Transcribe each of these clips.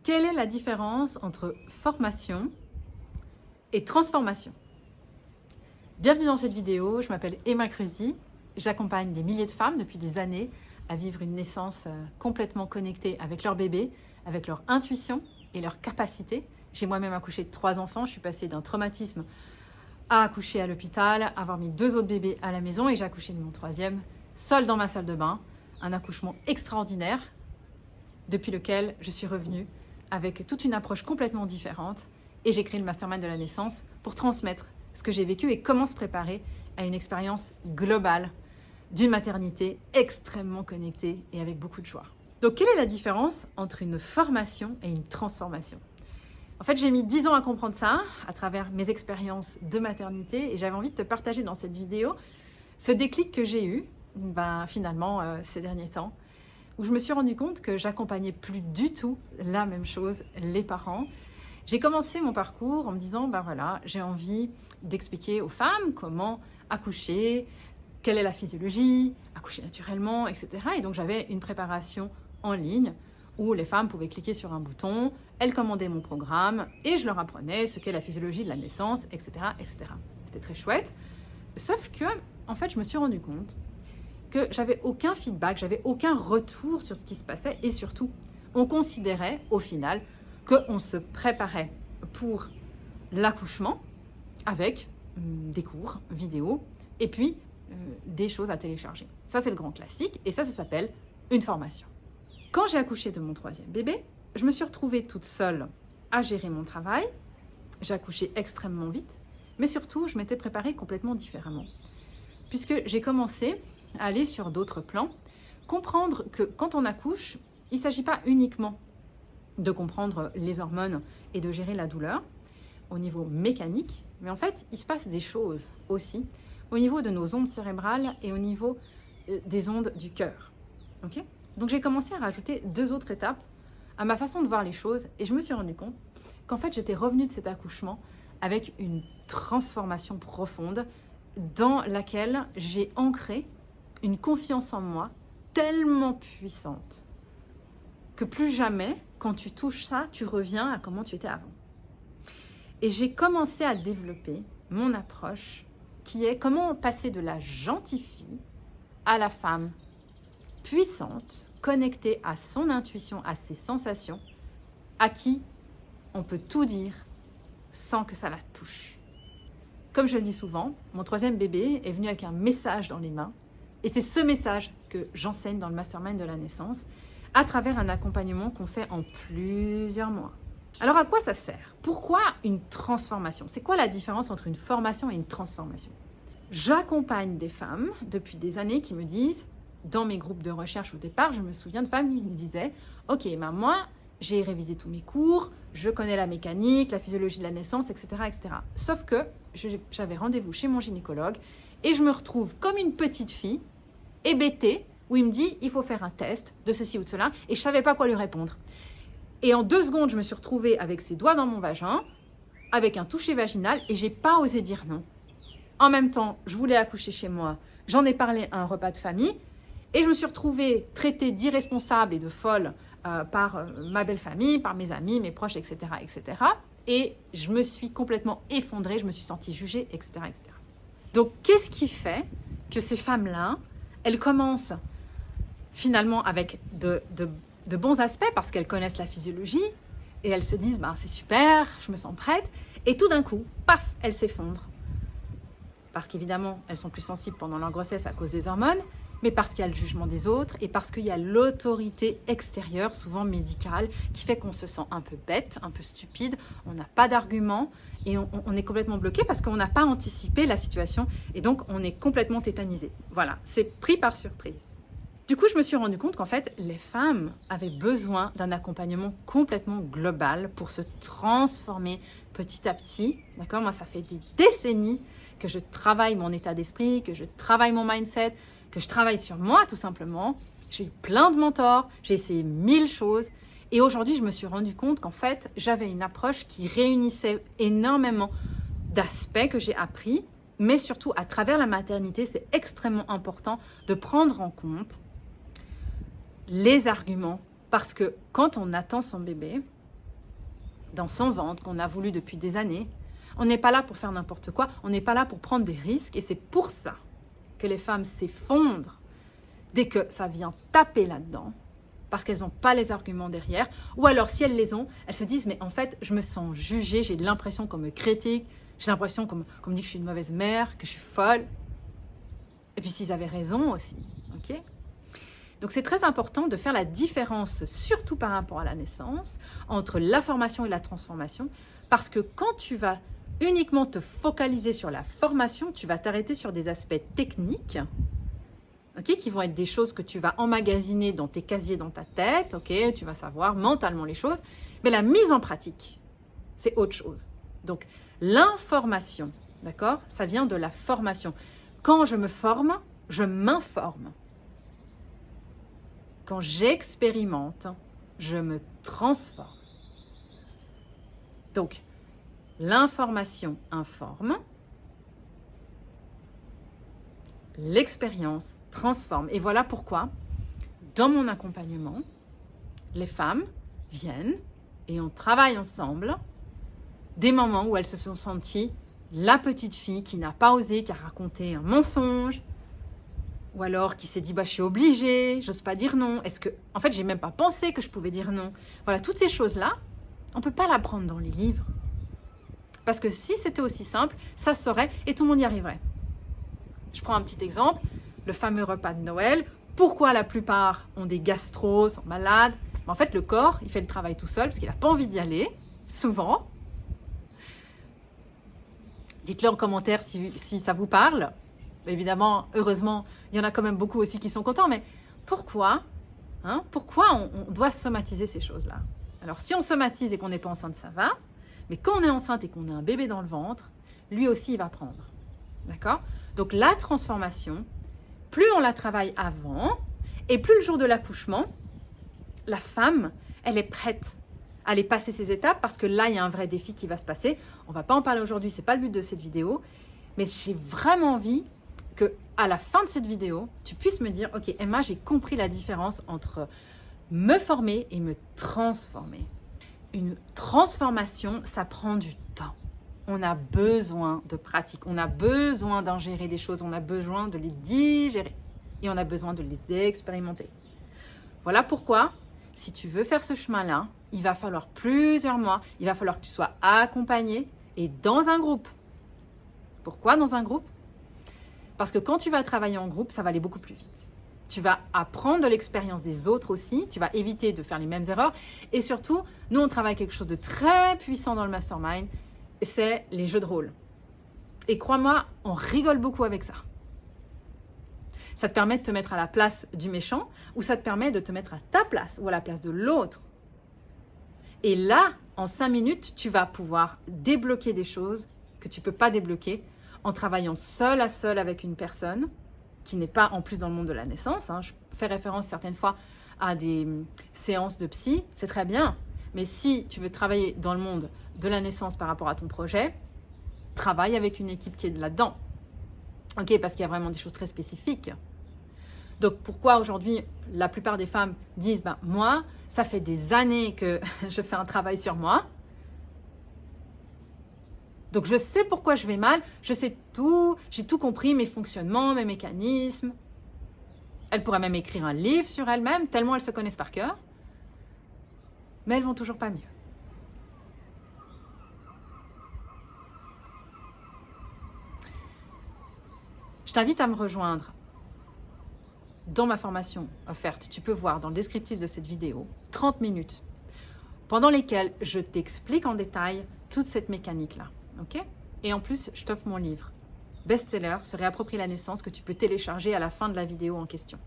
Quelle est la différence entre formation et transformation? Bienvenue dans cette vidéo, je m'appelle Emma Cruzy. J'accompagne des milliers de femmes depuis des années à vivre une naissance complètement connectée avec leur bébé, avec leur intuition et leur capacité. J'ai moi-même accouché de 3 enfants, je suis passée d'un traumatisme à accoucher à l'hôpital, avoir mis 2 autres bébés à la maison et j'ai accouché de mon 3e, seule dans ma salle de bain. Un accouchement extraordinaire depuis lequel je suis revenue avec toute une approche complètement différente et j'ai créé le Mastermind de la naissance pour transmettre ce que j'ai vécu et comment se préparer à une expérience globale d'une maternité extrêmement connectée et avec beaucoup de joie. Donc, quelle est la différence entre une formation et une transformation? En fait, j'ai mis 10 ans à comprendre ça à travers mes expériences de maternité et j'avais envie de te partager dans cette vidéo ce déclic que j'ai eu finalement ces derniers temps où je me suis rendu compte que j'accompagnais plus du tout la même chose les parents. J'ai commencé mon parcours en me disant, voilà, j'ai envie d'expliquer aux femmes comment accoucher, quelle est la physiologie, accoucher naturellement, etc. Et donc j'avais une préparation en ligne où les femmes pouvaient cliquer sur un bouton, elles commandaient mon programme et je leur apprenais ce qu'est la physiologie de la naissance, etc., etc. C'était très chouette. Sauf que, en fait, je me suis rendu compte que j'avais aucun feedback, j'avais aucun retour sur ce qui se passait et surtout, on considérait au final qu'on se préparait pour l'accouchement avec des cours vidéo et puis des choses à télécharger. Ça, c'est le grand classique et ça s'appelle une formation. Quand j'ai accouché de mon 3e bébé, je me suis retrouvée toute seule à gérer mon travail. J'ai accouché extrêmement vite, mais surtout, je m'étais préparée complètement différemment. Puisque j'ai commencé à aller sur d'autres plans, comprendre que quand on accouche, il ne s'agit pas uniquement de comprendre les hormones et de gérer la douleur au niveau mécanique, mais en fait, il se passe des choses aussi au niveau de nos ondes cérébrales et au niveau des ondes du cœur. Okay? Donc, j'ai commencé à rajouter 2 autres étapes à ma façon de voir les choses et je me suis rendu compte qu'en fait, j'étais revenue de cet accouchement avec une transformation profonde dans laquelle j'ai ancré une confiance en moi tellement puissante que plus jamais, quand tu touches ça, tu reviens à comment tu étais avant. Et j'ai commencé à développer mon approche qui est comment passer de la gentille fille à la femme puissante, connectée à son intuition, à ses sensations, à qui on peut tout dire sans que ça la touche. Comme je le dis souvent, mon 3e bébé est venu avec un message dans les mains et c'est ce message que j'enseigne dans le Mastermind de la naissance à travers un accompagnement qu'on fait en plusieurs mois. Alors à quoi ça sert? Pourquoi une transformation? C'est quoi la différence entre une formation et une transformation? J'accompagne des femmes depuis des années qui me disent, dans mes groupes de recherche au départ, je me souviens de femmes qui me disaient « Ok, moi, j'ai révisé tous mes cours, je connais la mécanique, la physiologie de la naissance, etc. etc. » Sauf que j'avais rendez-vous chez mon gynécologue et je me retrouve comme une petite fille, hébétée, où il me dit « Il faut faire un test de ceci ou de cela » et je ne savais pas quoi lui répondre. Et en 2 secondes, je me suis retrouvée avec ses doigts dans mon vagin, avec un toucher vaginal et je n'ai pas osé dire non. En même temps, je voulais accoucher chez moi, j'en ai parlé à un repas de famille et je me suis retrouvée traitée d'irresponsable et de folle par ma belle famille, par mes amis, mes proches, etc., etc. Et je me suis complètement effondrée, je me suis sentie jugée, etc., etc. Donc, qu'est-ce qui fait que ces femmes-là, elles commencent finalement avec de bons aspects parce qu'elles connaissent la physiologie et elles se disent c'est super, je me sens prête et tout d'un coup, paf, elles s'effondrent. Parce qu'évidemment, elles sont plus sensibles pendant leur grossesse à cause des hormones, mais parce qu'il y a le jugement des autres et parce qu'il y a l'autorité extérieure, souvent médicale, qui fait qu'on se sent un peu bête, un peu stupide, on n'a pas d'argument et on est complètement bloqué parce qu'on n'a pas anticipé la situation et donc on est complètement tétanisé. Voilà, c'est pris par surprise. Du coup, je me suis rendu compte qu'en fait, les femmes avaient besoin d'un accompagnement complètement global pour se transformer petit à petit. D'accord ? Moi, ça fait des décennies que je travaille mon état d'esprit, que je travaille mon mindset, que je travaille sur moi tout simplement. J'ai eu plein de mentors, j'ai essayé 1000 choses. Et aujourd'hui, je me suis rendu compte qu'en fait, j'avais une approche qui réunissait énormément d'aspects que j'ai appris. Mais surtout, à travers la maternité, c'est extrêmement important de prendre en compte les arguments. Parce que quand on attend son bébé, dans son ventre qu'on a voulu depuis des années. On n'est pas là pour faire n'importe quoi, on n'est pas là pour prendre des risques et c'est pour ça que les femmes s'effondrent dès que ça vient taper là-dedans parce qu'elles n'ont pas les arguments derrière ou alors si elles les ont, elles se disent mais en fait je me sens jugée, j'ai de l'impression qu'on me critique, j'ai l'impression qu'on me dit que je suis une mauvaise mère, que je suis folle. Et puis s'ils avaient raison aussi, ok ? Donc c'est très important de faire la différence, surtout par rapport à la naissance, entre la formation et la transformation, parce que quand tu vas uniquement te focaliser sur la formation, tu vas t'arrêter sur des aspects techniques, okay, qui vont être des choses que tu vas emmagasiner dans tes casiers dans ta tête, okay, tu vas savoir mentalement les choses, mais la mise en pratique, c'est autre chose. Donc l'information, d'accord, ça vient de la formation. Quand je me forme, je m'informe. Quand j'expérimente, je me transforme. Donc, l'information informe, l'expérience transforme. Et voilà pourquoi, dans mon accompagnement, les femmes viennent et on travaille ensemble des moments où elles se sont senties la petite fille qui n'a pas osé, qui a raconté un mensonge, ou alors qui s'est dit, je suis obligée, j'ose pas dire non. En fait, j'ai même pas pensé que je pouvais dire non. Voilà, toutes ces choses-là, on peut pas l'apprendre dans les livres. Parce que si c'était aussi simple, ça se saurait et tout le monde y arriverait. Je prends un petit exemple, le fameux repas de Noël. Pourquoi la plupart ont des gastros, sont malades ? En fait, le corps, il fait le travail tout seul parce qu'il n'a pas envie d'y aller, souvent. Dites-le en commentaire si ça vous parle. Évidemment, heureusement, il y en a quand même beaucoup aussi qui sont contents, mais pourquoi on doit somatiser ces choses-là? Alors, si on somatise et qu'on n'est pas enceinte, ça va, mais quand on est enceinte et qu'on a un bébé dans le ventre, lui aussi, il va prendre. D'accord? Donc, la transformation, plus on la travaille avant, et plus le jour de l'accouchement, la femme, elle est prête à aller passer ces étapes, parce que là, il y a un vrai défi qui va se passer. On ne va pas en parler aujourd'hui, ce n'est pas le but de cette vidéo, mais j'ai vraiment envie qu'à la fin de cette vidéo, tu puisses me dire, ok Emma, j'ai compris la différence entre me former et me transformer. Une transformation, ça prend du temps. On a besoin de pratique, on a besoin d'ingérer des choses, on a besoin de les digérer et on a besoin de les expérimenter. Voilà pourquoi, si tu veux faire ce chemin-là, il va falloir plusieurs mois, il va falloir que tu sois accompagné et dans un groupe. Pourquoi dans un groupe ? Parce que quand tu vas travailler en groupe, ça va aller beaucoup plus vite. Tu vas apprendre de l'expérience des autres aussi, tu vas éviter de faire les mêmes erreurs. Et surtout, nous, on travaille quelque chose de très puissant dans le mastermind, c'est les jeux de rôle. Et crois-moi, on rigole beaucoup avec ça. Ça te permet de te mettre à la place du méchant ou ça te permet de te mettre à ta place ou à la place de l'autre. Et là, en 5 minutes, tu vas pouvoir débloquer des choses que tu ne peux pas débloquer en travaillant seul à seul avec une personne qui n'est pas en plus dans le monde de la naissance. Je fais référence certaines fois à des séances de psy, c'est très bien. Mais si tu veux travailler dans le monde de la naissance par rapport à ton projet, travaille avec une équipe qui est là-dedans. Ok, parce qu'il y a vraiment des choses très spécifiques. Donc pourquoi aujourd'hui la plupart des femmes disent moi, ça fait des années que je fais un travail sur moi. Donc je sais pourquoi je vais mal, je sais tout, j'ai tout compris, mes fonctionnements, mes mécanismes. Elles pourraient même écrire un livre sur elles-mêmes, tellement elles se connaissent par cœur. Mais elles vont toujours pas mieux. Je t'invite à me rejoindre dans ma formation offerte. Tu peux voir dans le descriptif de cette vidéo 30 minutes pendant lesquelles je t'explique en détail toute cette mécanique-là. Okay ? Et en plus, je t'offre mon livre best-seller, se réapproprier la naissance, que tu peux télécharger à la fin de la vidéo en question.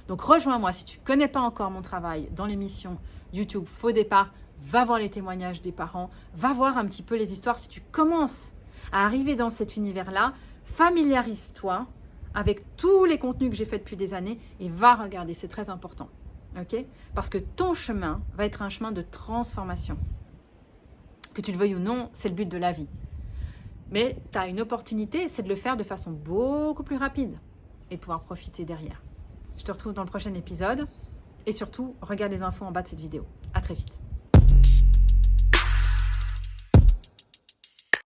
Donc rejoins-moi si tu ne connais pas encore mon travail dans l'émission YouTube Faux Départ, va voir les témoignages des parents, va voir un petit peu les histoires. Si tu commences à arriver dans cet univers-là, familiarise-toi avec tous les contenus que j'ai faits depuis des années et va regarder, c'est très important. Okay ? Parce que ton chemin va être un chemin de transformation. Que tu le veuilles ou non, c'est le but de la vie. Mais tu as une opportunité, c'est de le faire de façon beaucoup plus rapide et de pouvoir profiter derrière. Je te retrouve dans le prochain épisode et surtout, regarde les infos en bas de cette vidéo. À très vite.